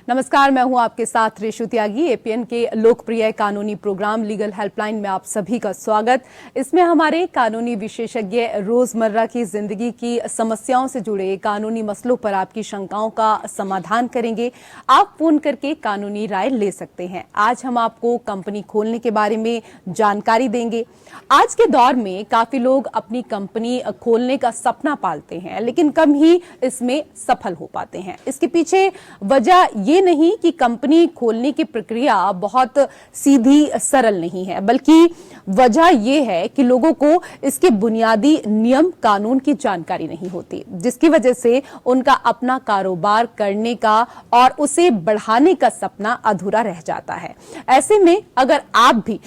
नमस्कार, मैं हूं आपके साथ रेशु त्यागी। एपीएन के लोकप्रिय कानूनी प्रोग्राम लीगल हेल्पलाइन में आप सभी का स्वागत। इसमें हमारे कानूनी विशेषज्ञ रोजमर्रा की जिंदगी की समस्याओं से जुड़े कानूनी मसलों पर आपकी शंकाओं का समाधान करेंगे। आप फोन करके कानूनी राय ले सकते हैं। आज हम आपको कंपनी खोलने के बारे में जानकारी देंगे। आज के दौर में काफी लोग अपनी कंपनी खोलने का सपना पालते हैं, लेकिन कम ही इसमें सफल हो पाते हैं। इसके पीछे वजह ये नहीं कि कंपनी खोलने की प्रक्रिया बहुत सीधी सरल नहीं है, बल्कि वजह यह है कि लोगों को इसके बुनियादी नियम कानून की जानकारी नहीं होती, जिसकी वजह से उनका अपना कारोबार करने का और उसे बढ़ाने का सपना अधूरा रह जाता है। ऐसे में अगर आप भी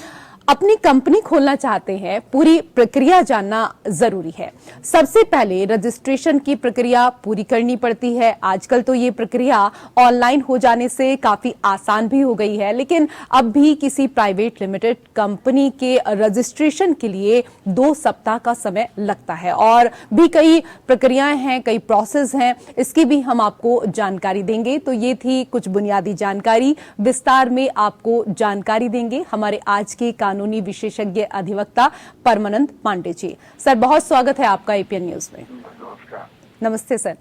अपनी कंपनी खोलना चाहते हैं, पूरी प्रक्रिया जानना जरूरी है। सबसे पहले रजिस्ट्रेशन की प्रक्रिया पूरी करनी पड़ती है। आजकल तो ये प्रक्रिया ऑनलाइन हो जाने से काफी आसान भी हो गई है, लेकिन अब भी किसी प्राइवेट लिमिटेड कंपनी के रजिस्ट्रेशन के लिए 2 सप्ताह का समय लगता है और भी कई प्रक्रियाएं हैं, कई प्रोसेस हैं। इसकी भी हम आपको जानकारी देंगे। तो ये थी कुछ बुनियादी जानकारी। विस्तार में आपको जानकारी देंगे हमारे आज के कानूनी विशेषज्ञ अधिवक्ता परमानंद पांडे जी। सर, बहुत स्वागत है आपका एपीएन न्यूज में। नमस्ते सर।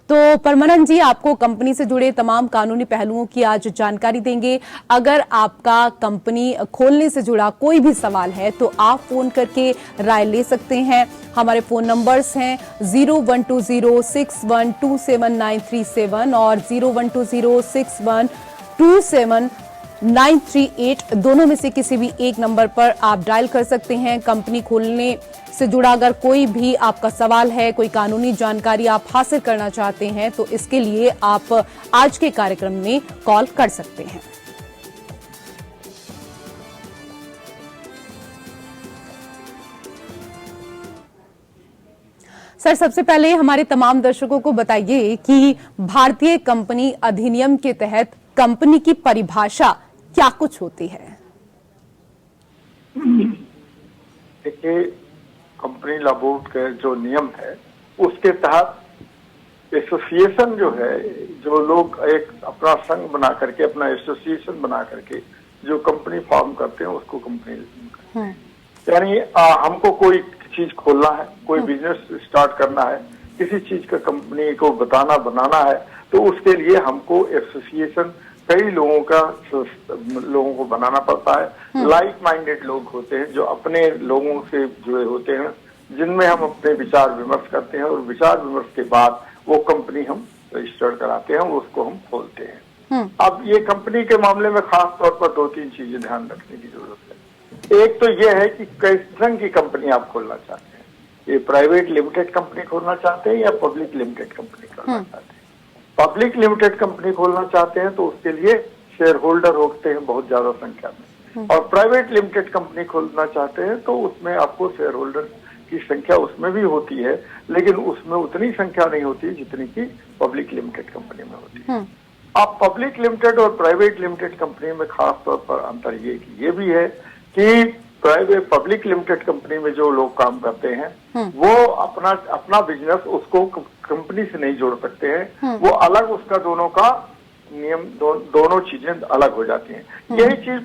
तो परमानंद जी, आपको कंपनी से जुड़े तमाम कानूनी पहलुओं की आज जानकारी देंगे। अगर आपका कंपनी खोलने से जुड़ा कोई भी सवाल है तो आप फोन करके राय ले सकते हैं। हमारे फोन नंबर्स हैं 012061279337 और 012061279338। दोनों में से किसी भी एक नंबर पर आप डायल कर सकते हैं। कंपनी खोलने से जुड़ा अगर कोई भी आपका सवाल है, कोई कानूनी जानकारी आप हासिल करना चाहते हैं, तो इसके लिए आप आज के कार्यक्रम में कॉल कर सकते हैं। सर, सबसे पहले हमारे तमाम दर्शकों को बताइए कि भारतीय कंपनी अधिनियम के तहत कंपनी की परिभाषा क्या कुछ होती है? देखिए, कंपनी लॉ बोर्ड के जो नियम है उसके तहत एसोसिएशन जो है, जो लोग एक अपना संघ बना करके, अपना एसोसिएशन बना करके जो कंपनी फॉर्म करते हैं उसको कंपनी कहते हैं। यानी हमको कोई चीज खोलना है, कोई बिजनेस स्टार्ट करना है, किसी चीज का कंपनी को बनाना है, तो उसके लिए हमको एसोसिएशन कई लोगों को बनाना पड़ता है। लाइक माइंडेड लोग होते हैं जो अपने लोगों से जुड़े होते हैं, जिनमें हम अपने विचार विमर्श करते हैं और विचार विमर्श के बाद वो कंपनी हम रजिस्टर्ड कराते हैं और उसको हम खोलते हैं। अब ये कंपनी के मामले में खास तौर पर 2-3 चीजें ध्यान रखने की जरूरत है। एक तो ये है कि किस ढंग की कंपनी आप खोलना चाहते हैं। ये प्राइवेट लिमिटेड कंपनी खोलना चाहते हैं या पब्लिक लिमिटेड कंपनी खोलना चाहते हैं। पब्लिक लिमिटेड कंपनी खोलना चाहते हैं तो उसके लिए शेयर होल्डर होते हैं बहुत ज्यादा संख्या में, और प्राइवेट लिमिटेड कंपनी खोलना चाहते हैं तो उसमें आपको शेयर होल्डर की संख्या उसमें भी होती है, लेकिन उसमें उतनी संख्या नहीं होती जितनी की पब्लिक लिमिटेड कंपनी में होती है। अब पब्लिक लिमिटेड और प्राइवेट लिमिटेड कंपनी में खास तौर पर अंतर ये भी है कि प्राइवेट पब्लिक लिमिटेड कंपनी में जो लोग काम करते हैं वो अपना बिजनेस उसको कंपनी से नहीं जोड़ सकते हैं। वो अलग, उसका दोनों का नियम दोनों चीजें अलग हो जाती हैं। यही चीज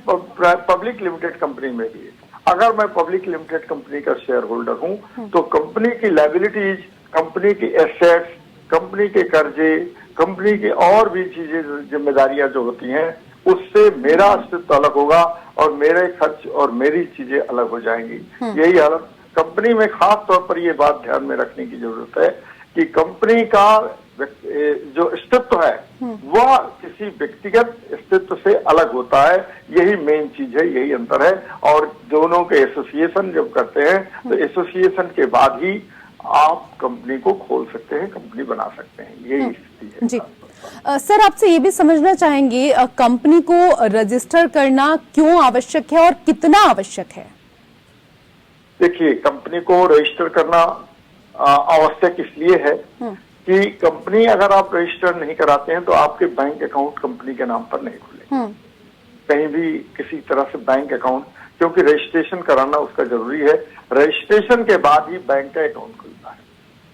पब्लिक लिमिटेड कंपनी में भी है। अगर मैं पब्लिक लिमिटेड कंपनी का शेयर होल्डर हूं तो कंपनी की लायबिलिटीज, कंपनी की एसेट्स, कंपनी के कर्जे, कंपनी की और भी चीजें, जिम्मेदारियां जो होती हैं, उससे मेरा अस्तित्व अलग होगा और मेरे खर्च और मेरी चीजें अलग हो जाएंगी। यही हालत कंपनी में खास तौर पर ये बात ध्यान में रखने की जरूरत है कि कंपनी का जो अस्तित्व है वह किसी व्यक्तिगत अस्तित्व से अलग होता है। यही मेन चीज है, यही अंतर है। और दोनों के एसोसिएशन जब करते हैं तो एसोसिएशन के बाद ही आप कंपनी को खोल सकते हैं, कंपनी बना सकते हैं। यही स्थिति है जी। सर, आपसे ये भी समझना चाहेंगे कंपनी को रजिस्टर करना क्यों आवश्यक है और कितना आवश्यक है? देखिए, कंपनी को रजिस्टर करना आवश्यक इसलिए है कि कंपनी अगर आप रजिस्टर नहीं कराते हैं तो आपके बैंक अकाउंट कंपनी के नाम पर नहीं खुलेंगे कहीं भी किसी तरह से बैंक अकाउंट, क्योंकि रजिस्ट्रेशन कराना उसका जरूरी है। रजिस्ट्रेशन के बाद ही बैंक का अकाउंट खुलता है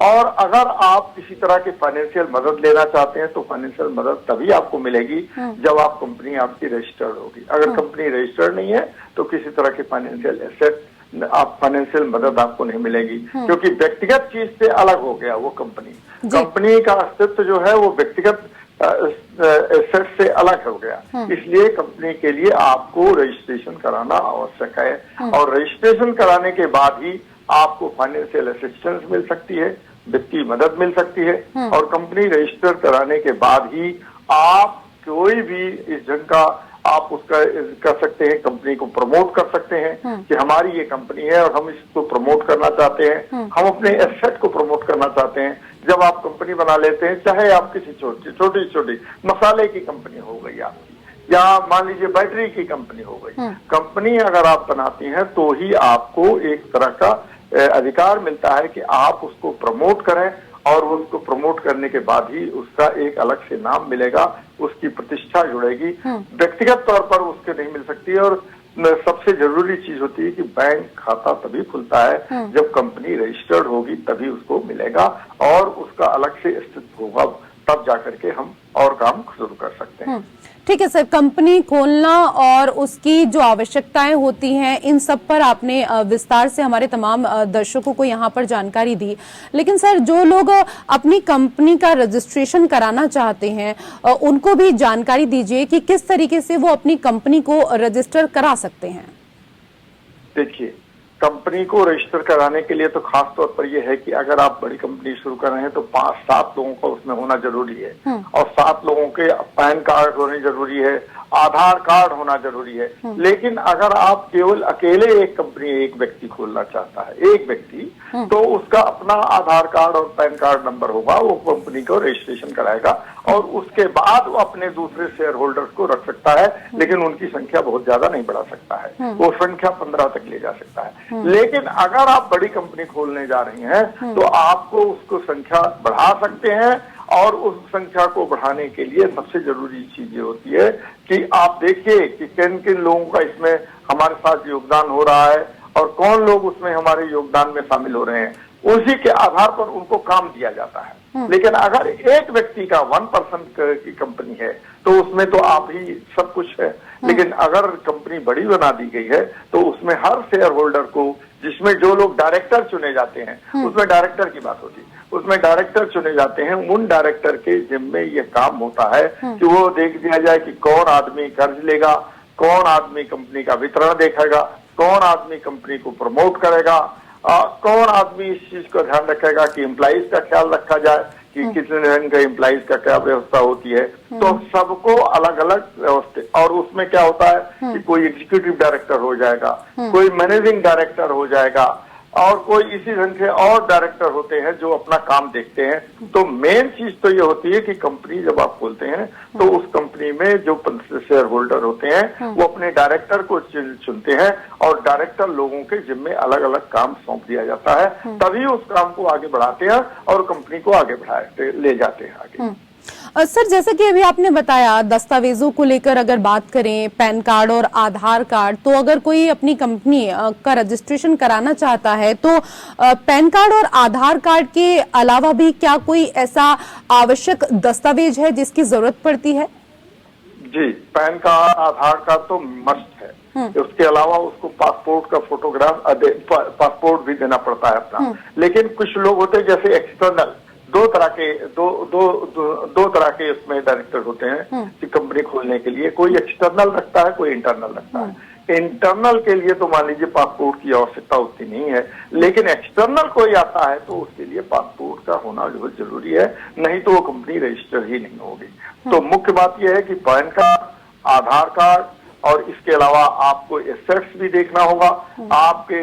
और अगर आप किसी तरह की फाइनेंशियल मदद लेना चाहते हैं तो फाइनेंशियल मदद तभी आपको मिलेगी जब आप कंपनी आपकी रजिस्टर्ड होगी। अगर कंपनी रजिस्टर्ड नहीं है तो किसी तरह की फाइनेंशियल एसेट आप फाइनेंशियल मदद आपको नहीं मिलेगी, क्योंकि व्यक्तिगत चीज से अलग हो गया वो कंपनी का अस्तित्व जो है वो व्यक्तिगत एसेट से अलग हो गया। इसलिए कंपनी के लिए आपको रजिस्ट्रेशन कराना आवश्यक है और रजिस्ट्रेशन कराने के बाद ही आपको फाइनेंशियल असिस्टेंस मिल सकती है, वित्तीय मदद मिल सकती है और कंपनी रजिस्टर कराने के बाद ही आप कोई भी इस ढंग का आप उसका कर सकते हैं, कंपनी को प्रमोट कर सकते हैं कि हमारी ये कंपनी है और हम इसको प्रमोट करना चाहते हैं, हम अपने एसेट को प्रमोट करना चाहते हैं। जब आप कंपनी बना लेते हैं, चाहे आप किसी छोटी मसाले की कंपनी हो गई आपकी या मान लीजिए बैटरी की कंपनी हो गई, कंपनी अगर आप बनाती हैं तो ही आपको एक तरह का अधिकार मिलता है कि आप उसको प्रमोट करें और उसको प्रमोट करने के बाद ही उसका एक अलग से नाम मिलेगा, उसकी प्रतिष्ठा जुड़ेगी। व्यक्तिगत तौर पर उसके नहीं मिल सकती। और सबसे जरूरी चीज होती है कि बैंक खाता तभी खुलता है जब कंपनी रजिस्टर्ड होगी, तभी उसको मिलेगा और उसका अलग से अस्तित्व होगा, तब जाकर के हम और काम शुरू कर सकते हैं। ठीक है सर, कंपनी खोलना और उसकी जो आवश्यकताएं होती हैं, इन सब पर आपने विस्तार से हमारे तमाम दर्शकों को यहाँ पर जानकारी दी। लेकिन सर, जो लोग अपनी कंपनी का रजिस्ट्रेशन कराना चाहते हैं, उनको भी जानकारी दीजिए कि किस तरीके से वो अपनी कंपनी को रजिस्टर करा सकते हैं। देखिए, कंपनी को रजिस्टर कराने के लिए तो खास तौर पर यह है कि अगर आप बड़ी कंपनी शुरू कर रहे हैं तो 5-7 लोगों का उसमें होना जरूरी है और 7 लोगों के पैन कार्ड होने जरूरी है, आधार कार्ड होना जरूरी है। लेकिन अगर आप केवल अकेले एक कंपनी एक व्यक्ति खोलना चाहता है, एक व्यक्ति, तो उसका अपना आधार कार्ड और पैन कार्ड नंबर होगा, वो कंपनी को रजिस्ट्रेशन कराएगा और उसके बाद वो अपने दूसरे शेयर होल्डर्स को रख सकता है, लेकिन उनकी संख्या बहुत ज्यादा नहीं बढ़ा सकता है, वो संख्या 15 तक ले जा सकता है। लेकिन अगर आप बड़ी कंपनी खोलने जा रही हैं तो आपको उसको संख्या बढ़ा सकते हैं और उस संख्या को बढ़ाने के लिए सबसे जरूरी चीज ये होती है कि आप देखिए कि किन किन लोगों का इसमें हमारे साथ योगदान हो रहा है और कौन लोग उसमें हमारे योगदान में शामिल हो रहे हैं, उसी के आधार पर उनको काम दिया जाता है। लेकिन अगर एक व्यक्ति का 1% की कंपनी है तो उसमें तो आप ही सब कुछ है। लेकिन अगर कंपनी बड़ी बना दी गई है तो उसमें हर शेयर होल्डर को, जिसमें जो लोग डायरेक्टर चुने जाते हैं, उसमें डायरेक्टर की बात होती है, उसमें डायरेक्टर चुने जाते हैं, उन डायरेक्टर के जिम्मे ये काम होता है कि वो देख दिया जाए कि कौन आदमी कर्ज लेगा, कौन आदमी कंपनी का वितरण देखेगा, कौन आदमी कंपनी को प्रमोट करेगा, कौन आदमी इस चीज का ध्यान रखेगा कि एम्प्लॉइज का ख्याल रखा जाए कि कितने रंग का एम्प्लॉइज का क्या व्यवस्था होती है। तो सबको अलग अलग व्यवस्था, और उसमें क्या होता है कि कोई एग्जीक्यूटिव डायरेक्टर हो जाएगा, कोई मैनेजिंग डायरेक्टर हो जाएगा और कोई इसी ढंग से और डायरेक्टर होते हैं जो अपना काम देखते हैं। तो मेन चीज तो ये होती है कि कंपनी जब आप खोलते हैं तो उस कंपनी में जो शेयर होल्डर होते हैं वो अपने डायरेक्टर को चुनते हैं और डायरेक्टर लोगों के जिम्मे अलग अलग काम सौंप दिया जाता है, तभी उस काम को आगे बढ़ाते हैं और कंपनी को आगे बढ़ाते ले जाते हैं आगे। सर, जैसा कि अभी आपने बताया, दस्तावेजों को लेकर अगर बात करें, पैन कार्ड और आधार कार्ड, तो अगर कोई अपनी कंपनी का रजिस्ट्रेशन कराना चाहता है तो पैन कार्ड और आधार कार्ड के अलावा भी क्या कोई ऐसा आवश्यक दस्तावेज है जिसकी जरूरत पड़ती है? जी, पैन कार्ड, आधार कार्ड तो मस्ट है। उसके अलावा उसको पासपोर्ट का फोटोग्राफ, पासपोर्ट भी देना पड़ता है अपना। लेकिन कुछ लोग होते हैं जैसे एक्सटर्नल, दो तरह के इसमें डायरेक्टर होते हैं कि कंपनी खोलने के लिए, कोई एक्सटर्नल रखता है, कोई इंटरनल रखता है। इंटरनल के लिए तो मान लीजिए पासपोर्ट की आवश्यकता उतनी नहीं है, लेकिन एक्सटर्नल कोई आता है तो उसके लिए पासपोर्ट का होना बहुत जरूरी है, नहीं तो वो कंपनी रजिस्टर ही नहीं होगी। तो मुख्य बात यह है कि पैन कार्ड, आधार कार्ड और इसके अलावा आपको एसेट्स भी देखना होगा, आपके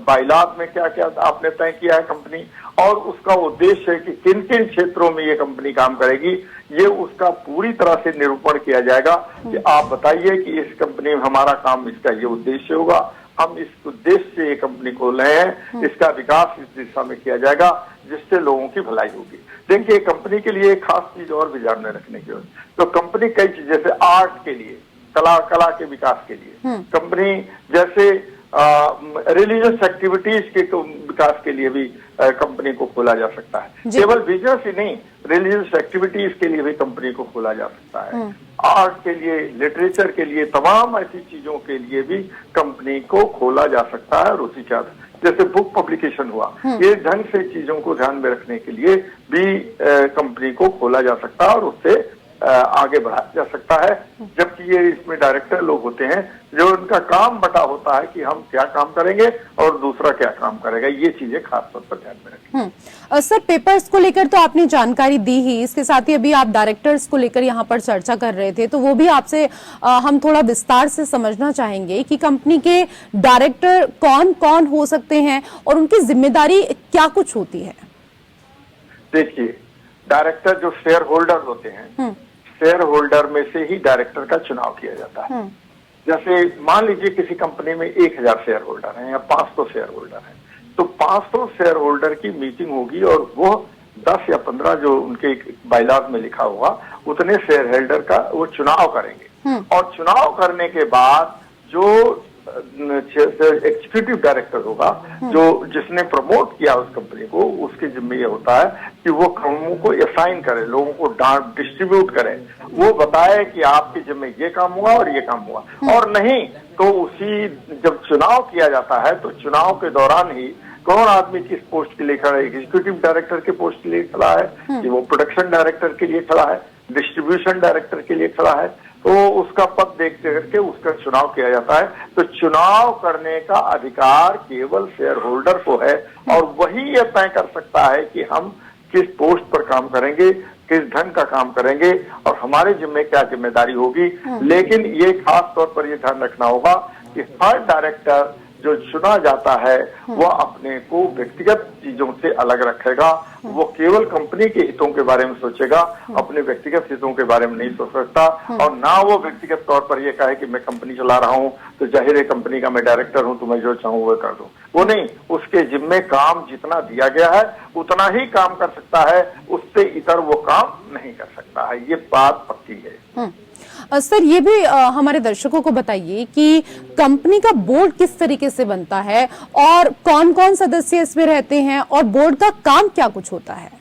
बाइलात में क्या क्या आपने तय किया है कंपनी, और उसका उद्देश्य है कि किन किन क्षेत्रों में ये कंपनी काम करेगी, ये उसका पूरी तरह से निरूपण किया जाएगा कि आप बताइए कि इस कंपनी में हमारा काम, इसका ये उद्देश्य होगा, हम इस उद्देश्य से ये कंपनी खोल रहे हैं, इसका विकास इस दिशा में किया जाएगा जिससे लोगों की भलाई होगी। देखिए, कंपनी के लिए एक खास चीज और भी ध्यान में रखने की, तो कंपनी कई चीज, जैसे आर्ट के लिए, कला के विकास के लिए कंपनी, जैसे रिलीजियस एक्टिविटीज के विकास के लिए भी कंपनी को खोला जा सकता है। केवल बिजनेस ही नहीं, रिलीजियस एक्टिविटीज के लिए भी कंपनी को खोला जा सकता है। आर्ट के लिए, लिटरेचर के लिए, तमाम ऐसी चीजों के लिए भी कंपनी को खोला जा सकता है। और उसी के जैसे बुक पब्लिकेशन हुआ, ये ढंग से चीजों को ध्यान में रखने के लिए भी कंपनी को खोला जा सकता है और उससे आगे बढ़ाया जा सकता है। जबकि ये इसमें डायरेक्टर लोग होते हैं जो उनका काम बटा होता है कि हम क्या काम करेंगे और दूसरा क्या काम करेगा, ये चीजें खास तौर पर ध्यान में रखें। सर, पेपर्स को लेकर तो आपने जानकारी दी ही, इसके साथ ही अभी आप डायरेक्टर्स को लेकर यहाँ पर चर्चा कर रहे थे, तो वो भी आपसे हम थोड़ा विस्तार से समझना चाहेंगे कि कंपनी के डायरेक्टर कौन कौन हो सकते हैं और उनकी जिम्मेदारी क्या कुछ होती है। देखिए, डायरेक्टर जो शेयर होल्डर होते हैं, शेयर होल्डर में से ही डायरेक्टर का चुनाव किया जाता है। जैसे मान लीजिए किसी कंपनी में 1000 शेयर होल्डर हैं या 500 शेयर होल्डर हैं, तो 500 शेयर होल्डर की मीटिंग होगी और वो 10 या 15 जो उनके बायलॉज में लिखा होगा उतने शेयर होल्डर का वो चुनाव करेंगे। और चुनाव करने के बाद जो एग्जीक्यूटिव डायरेक्टर होगा, जो जिसने प्रमोट किया उस कंपनी को, उसके जिम्मे ये होता है कि वो कामों को असाइन करे, लोगों को डिस्ट्रीब्यूट करे, वो बताए कि आपके जिम्मे ये काम हुआ और ये काम हुआ। और नहीं तो उसी जब चुनाव किया जाता है तो चुनाव के दौरान ही कौन आदमी किस पोस्ट के लिए खड़ा है, एग्जीक्यूटिव डायरेक्टर के पोस्ट के लिए खड़ा है कि वो प्रोडक्शन डायरेक्टर के लिए खड़ा है, डिस्ट्रीब्यूशन डायरेक्टर के लिए खड़ा है, तो उसका पद देख करके उसका चुनाव किया जाता है। तो चुनाव करने का अधिकार केवल शेयर होल्डर को है और वही ये तय कर सकता है कि हम किस पोस्ट पर काम करेंगे, किस ढंग का काम करेंगे और हमारे जिम्मे क्या जिम्मेदारी होगी। लेकिन ये खास तौर पर ये ध्यान रखना होगा कि हर डायरेक्टर जो चुना जाता है वह अपने को व्यक्तिगत चीजों से अलग रखेगा। वो केवल कंपनी के हितों के बारे में सोचेगा, अपने व्यक्तिगत हितों के बारे में नहीं सोच सकता। और ना वो व्यक्तिगत तौर पर ये कहे कि मैं कंपनी चला रहा हूं तो जाहिर है कंपनी का मैं डायरेक्टर हूं तो मैं जो चाहूं वो कर दूं। वो नहीं, उसके जिम्मे काम जितना दिया गया है उतना ही काम कर सकता है, उससे इतर वो काम नहीं कर सकता है। ये बात पक्की है। सर, ये भी हमारे दर्शकों को बताइए कि कंपनी का बोर्ड किस तरीके से बनता है और कौन कौन सदस्य इसमें रहते हैं और बोर्ड का काम क्या कुछ होता है।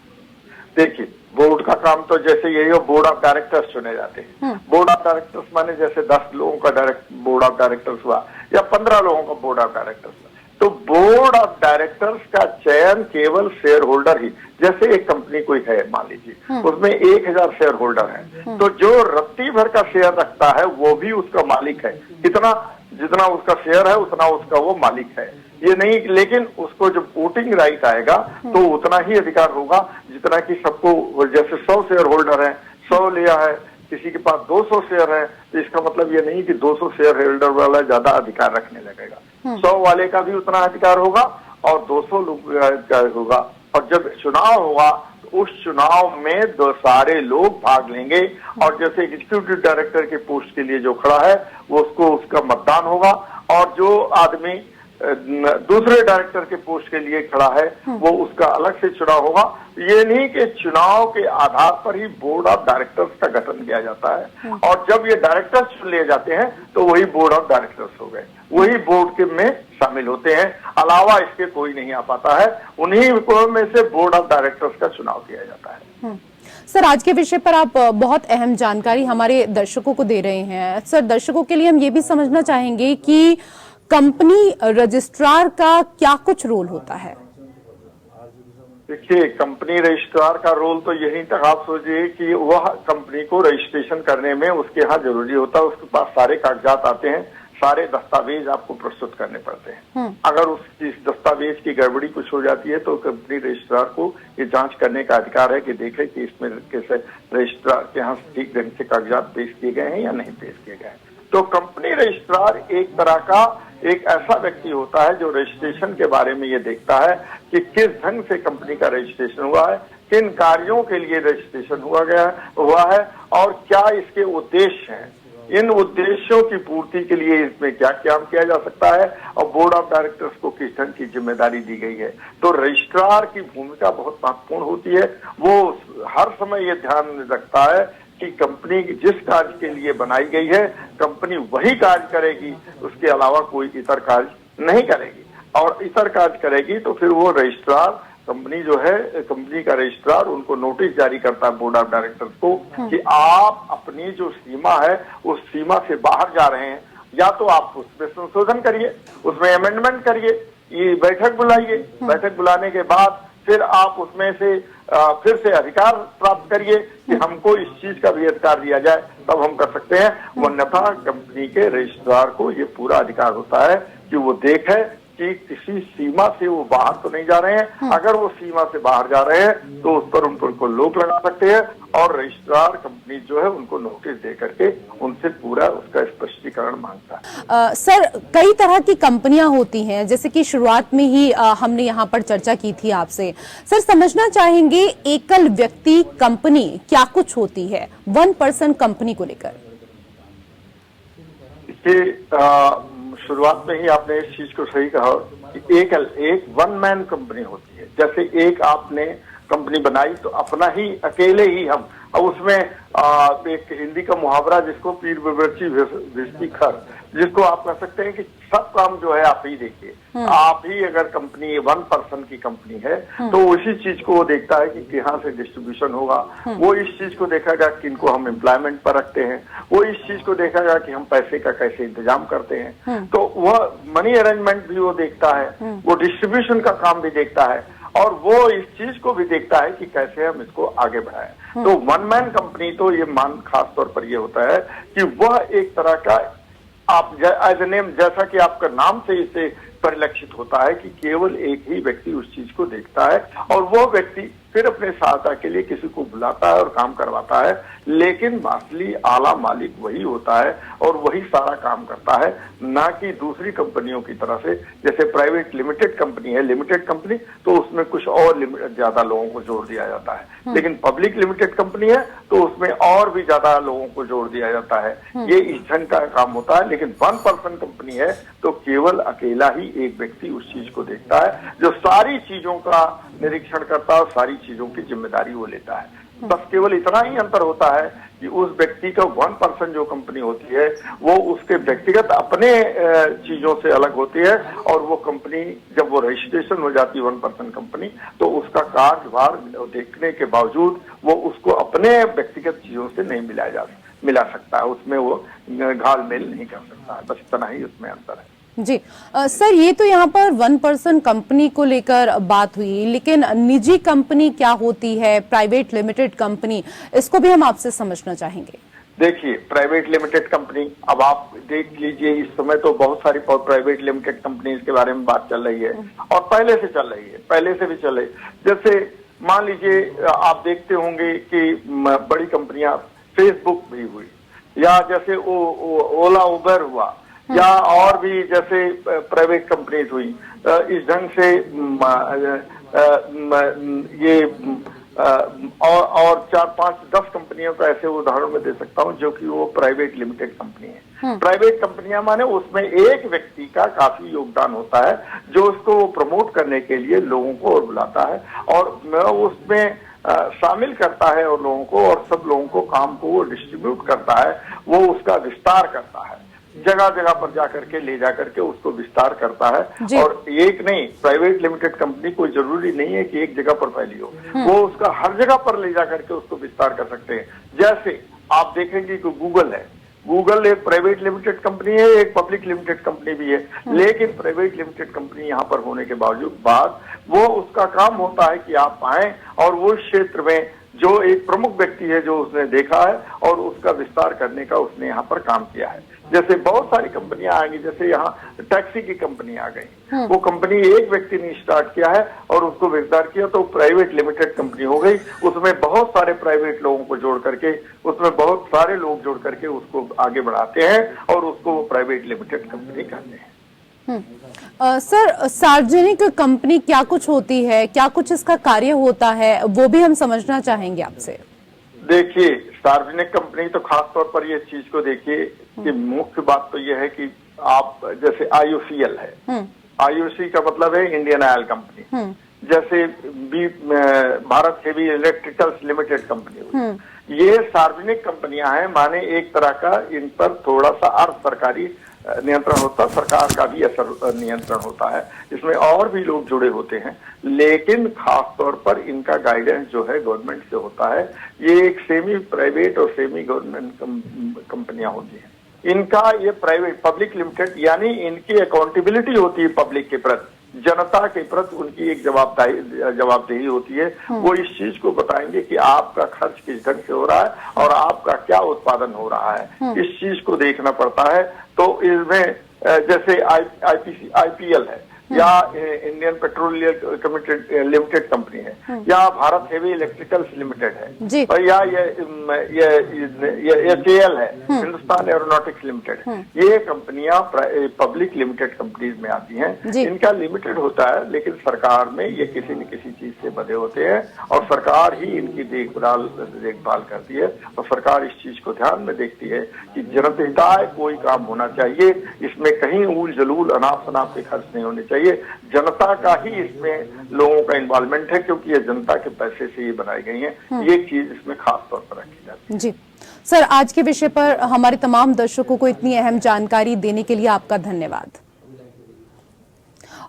देखिए, बोर्ड का काम तो जैसे यही हो, बोर्ड ऑफ डायरेक्टर्स चुने जाते हैं। बोर्ड ऑफ डायरेक्टर्स माने जैसे 10 लोगों का बोर्ड ऑफ डायरेक्टर्स हुआ या 15 लोगों का बोर्ड ऑफ डायरेक्टर्स हुआ, तो बोर्ड ऑफ डायरेक्टर्स का चयन केवल शेयर होल्डर ही, जैसे एक कंपनी कोई है मान लीजिए उसमें 1000 शेयर होल्डर हैं, तो जो रत्ती भर का शेयर रखता है वो भी उसका मालिक है। कितना, जितना उसका शेयर है उतना उसका वो मालिक है। ये नहीं, लेकिन उसको जब वोटिंग राइट आएगा तो उतना ही अधिकार होगा जितना कि सबको। जैसे 100 शेयर होल्डर है, 100 लिया है, किसी के पास 200 शेयर है, तो इसका मतलब ये नहीं कि 200 शेयर होल्डर वाला ज्यादा अधिकार रखने लगेगा। 100 वाले का भी उतना अधिकार होगा और 200 लोग का होगा। और जब चुनाव होगा तो उस चुनाव में सारे लोग भाग लेंगे और जैसे एग्जीक्यूटिव डायरेक्टर के पोस्ट के लिए जो खड़ा है वो उसको उसका मतदान होगा और जो आदमी दूसरे डायरेक्टर के पोस्ट के लिए खड़ा है वो उसका अलग से चुनाव होगा। ये नहीं कि चुनाव के आधार पर ही बोर्ड ऑफ डायरेक्टर्स का गठन किया जाता है और जब ये डायरेक्टर्स चुन लिए जाते हैं तो वही बोर्ड ऑफ डायरेक्टर्स हो गए, वही बोर्ड के में शामिल होते हैं। अलावा इसके कोई नहीं आ पाता है, उन्हीं में से बोर्ड ऑफ डायरेक्टर्स का चुनाव किया जाता है। सर, आज के विषय पर आप बहुत अहम जानकारी हमारे दर्शकों को दे रहे हैं। सर, दर्शकों के लिए हम ये भी समझना चाहेंगे कि कंपनी रजिस्ट्रार का क्या कुछ रोल होता है। देखिए, कंपनी रजिस्ट्रार का रोल तो यही तक आप सोचिए कि वह कंपनी को रजिस्ट्रेशन करने में उसके यहाँ जरूरी होता है, उसके पास सारे कागजात आते हैं, सारे दस्तावेज आपको प्रस्तुत करने पड़ते हैं। अगर उस दस्तावेज की गड़बड़ी कुछ हो जाती है तो कंपनी रजिस्ट्रार को ये जांच करने का अधिकार है कि देखे कि इसमें कैसे रजिस्ट्रार के यहाँ ठीक ढंग से कागजात पेश किए गए हैं या नहीं पेश किए गए हैं। तो कंपनी रजिस्ट्रार एक तरह का एक ऐसा व्यक्ति होता है जो रजिस्ट्रेशन के बारे में ये देखता है कि किस ढंग से कंपनी का रजिस्ट्रेशन हुआ है, किन कार्यों के लिए रजिस्ट्रेशन हुआ है और क्या इसके उद्देश्य हैं, इन उद्देश्यों की पूर्ति के लिए इसमें क्या काम किया जा सकता है और बोर्ड ऑफ डायरेक्टर्स को किस ढंग की जिम्मेदारी दी गई है। तो रजिस्ट्रार की भूमिका बहुत महत्वपूर्ण होती है। वो हर समय ये ध्यान रखता है कि कंपनी जिस कार्य के लिए बनाई गई है कंपनी वही कार्य करेगी, उसके अलावा कोई इतर कार्य नहीं करेगी और इतर कार्य करेगी तो फिर वो रजिस्ट्रार कंपनी जो है, कंपनी का रजिस्ट्रार उनको नोटिस जारी करता है बोर्ड ऑफ डायरेक्टर्स को कि आप अपनी जो सीमा है उस सीमा से बाहर जा रहे हैं, या तो आप उसमें संशोधन करिए, उसमें अमेंडमेंट करिए, ये बैठक बुलाइए, बैठक बुलाने के बाद फिर आप उसमें से फिर से अधिकार प्राप्त करिए कि हमको इस चीज का भी अधिकार दिया जाए, तब हम कर सकते हैं। वन्यथा कंपनी के रजिस्ट्रार को ये पूरा अधिकार होता है कि वो देखे कि किसी सीमा से वो बाहर तो नहीं जा रहे हैं। अगर वो सीमा से बाहर जा रहे हैं तो उस पर उनको रोक लगा सकते हैं और रजिस्ट्रार कंपनी जो है उनको नोटिस दे करके उनसे पूरा उसका स्पष्टीकरण मांगता है। सर, कई तरह की कंपनियां होती हैं, जैसे कि शुरुआत में ही हमने यहाँ पर चर्चा की थी आपसे। सर, समझना चाहेंगे एकल व्यक्ति कंपनी क्या कुछ होती है, 1% कंपनी को लेकर। शुरुआत में ही आपने इस चीज को सही कहा कि एक वन मैन कंपनी होती है। जैसे एक आपने कंपनी बनाई तो अपना ही अकेले ही हम, अब उसमें एक हिंदी का मुहावरा जिसको पीर बिबरची भिस्ती खर, जिसको आप कह सकते हैं कि सब काम जो है आप ही देखिए। आप ही अगर कंपनी 1% की कंपनी है तो उसी चीज को वो देखता है कि कहाँ से डिस्ट्रीब्यूशन होगा, वो इस चीज को देखेगा कि इनको हम एम्प्लॉयमेंट पर रखते हैं, वो इस चीज को देखेगा कि हम पैसे का कैसे इंतजाम करते हैं, तो वह मनी अरेंजमेंट भी वो देखता है, वो डिस्ट्रीब्यूशन का काम भी देखता है और वो इस चीज को भी देखता है कि कैसे हम इसको आगे बढ़ाएं। तो वन मैन कंपनी तो ये मान खास तौर पर ये होता है कि वह एक तरह का, आप एज ए नेम, जैसा कि आपका नाम से इसे परिलक्षित होता है कि केवल एक ही व्यक्ति उस चीज को देखता है और वो व्यक्ति फिर अपने सहायता के लिए किसी को बुलाता है और काम करवाता है, लेकिन असली आला मालिक वही होता है और वही सारा काम करता है, ना कि दूसरी कंपनियों की तरह से। जैसे प्राइवेट लिमिटेड कंपनी है, लिमिटेड कंपनी, तो उसमें कुछ और ज्यादा लोगों को जोड़ दिया जाता है, लेकिन पब्लिक लिमिटेड कंपनी है तो उसमें और भी ज्यादा लोगों को जोड़ दिया जाता है। ये इस ढंग का काम होता है। लेकिन 1% कंपनी है तो केवल अकेला ही एक व्यक्ति उस चीज को देखता है, जो सारी चीजों का निरीक्षण करता है और सारी चीजों की जिम्मेदारी वो लेता है। बस केवल इतना ही अंतर होता है कि उस व्यक्ति का 1% जो कंपनी होती है वो उसके व्यक्तिगत अपने चीजों से अलग होती है और वो कंपनी जब वो रजिस्ट्रेशन हो जाती है 1% कंपनी, तो उसका कार्यभार देखने के बावजूद वो उसको अपने व्यक्तिगत चीजों से नहीं मिला सकता है, उसमें वो घाल मेल नहीं कर सकता है। बस इतना ही उसमें अंतर है। जी सर, ये तो यहाँ पर 1% कंपनी को लेकर बात हुई, लेकिन निजी कंपनी क्या होती है, प्राइवेट लिमिटेड कंपनी, इसको भी हम आपसे समझना चाहेंगे। देखिए, प्राइवेट लिमिटेड कंपनी, अब आप देख लीजिए, इस समय तो बहुत सारी प्राइवेट लिमिटेड कंपनीज के बारे में बात चल रही है और पहले से चल रही है, पहले से भी चल रही। जैसे मान लीजिए आप देखते होंगे कि बड़ी कंपनियां, फेसबुक भी हुई, या जैसे ओला उबर हुआ, या और भी जैसे प्राइवेट कंपनीज हुई। इस ढंग से ये और 4, 5, 10 कंपनियों का ऐसे उदाहरण मैं दे सकता हूं जो कि वो प्राइवेट लिमिटेड कंपनी है। प्राइवेट कंपनियां माने उसमें एक व्यक्ति का काफी योगदान होता है जो उसको वो प्रमोट करने के लिए लोगों को और बुलाता है और उसमें शामिल करता है और लोगों को, और सब लोगों को काम को वो डिस्ट्रीब्यूट करता है, वो उसका विस्तार करता है, जगह जगह पर जाकर के ले जाकर के उसको विस्तार करता है। और एक नहीं, प्राइवेट लिमिटेड कंपनी कोई जरूरी नहीं है कि एक जगह पर फैली हो, वो उसका हर जगह पर ले जाकर के उसको विस्तार कर सकते हैं। जैसे आप देखेंगे कि गूगल है, गूगल एक प्राइवेट लिमिटेड कंपनी है, एक पब्लिक लिमिटेड कंपनी भी है, लेकिन प्राइवेट लिमिटेड कंपनी यहाँ पर होने के बाद वो उसका काम होता है कि आप आए और वो क्षेत्र में जो एक प्रमुख व्यक्ति है जो उसने देखा है और उसका विस्तार करने का उसने यहाँ पर काम किया है। जैसे बहुत सारी कंपनियां आएंगी, जैसे यहाँ टैक्सी की कंपनी आ गई, वो कंपनी एक व्यक्ति ने स्टार्ट किया है और उसको विस्तार किया तो प्राइवेट लिमिटेड कंपनी हो गई। उसमें बहुत सारे प्राइवेट लोगों को जोड़ करके, उसमें बहुत सारे लोग जोड़ करके उसको आगे बढ़ाते हैं और उसको वो प्राइवेट लिमिटेड कंपनी कहते हैं। सर, सार्वजनिक कंपनी क्या कुछ होती है, क्या कुछ इसका कार्य होता है, वो भी हम समझना चाहेंगे आपसे। देखिए, सार्वजनिक कंपनी तो खास तौर पर ये चीज को देखिए कि मुख्य बात तो ये है कि आप जैसे IOCL है, IOC का मतलब है इंडियन ऑयल कंपनी, जैसे Bharat heavy electricals limited company हुई, ये सार्वजनिक कंपनियां हैं, माने एक तरह का इन पर थोड़ा सा अर्ध सरकारी नियंत्रण होता है, सरकार का भी असर नियंत्रण होता है। इसमें और भी लोग जुड़े होते हैं, लेकिन खास तौर पर इनका गाइडेंस जो है गवर्नमेंट से होता है। ये एक सेमी प्राइवेट और सेमी गवर्नमेंट कंपनियां होती हैं। इनका ये प्राइवेट पब्लिक लिमिटेड, यानी इनकी अकाउंटेबिलिटी होती है पब्लिक के प्रति, जनता के प्रति उनकी एक जवाबदेही होती है। वो इस चीज को बताएंगे कि आपका खर्च किस ढंग से हो रहा है और आपका क्या उत्पादन हो रहा है, इस चीज को देखना पड़ता है। तो इसमें जैसे आईपीएल है या इंडियन पेट्रोलियम लिमिटेड कंपनी है या भारत हेवी इलेक्ट्रिकल्स लिमिटेड है और या ये एचएएल है, हिंदुस्तान एरोनॉटिक्स लिमिटेड है। ये कंपनियां पब्लिक लिमिटेड कंपनीज में आती हैं। इनका लिमिटेड होता है, लेकिन सरकार में ये किसी न किसी चीज से बंधे होते हैं और सरकार ही इनकी देखभाल करती है। और सरकार इस चीज को ध्यान में देखती है कि जनहिताय कोई काम होना चाहिए, इसमें कहीं ऊल जलूल अनाप शनाप के खर्च नहीं होने चाहिए। जनता का ही इसमें लोगों का इन्वॉल्वमेंट है, क्योंकि ये जनता के पैसे से ये बनाई गई हैं। ये चीज इसमें खास तौर पर रखी जाती है। जी सर, आज के विषय पर हमारे तमाम दर्शकों को इतनी अहम जानकारी देने के लिए आपका धन्यवाद।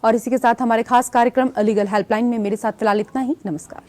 और इसी के साथ हमारे खास कार्यक्रम लीगल हेल्पलाइन में मेरे साथ फिलहाल इतना ही। नमस्कार।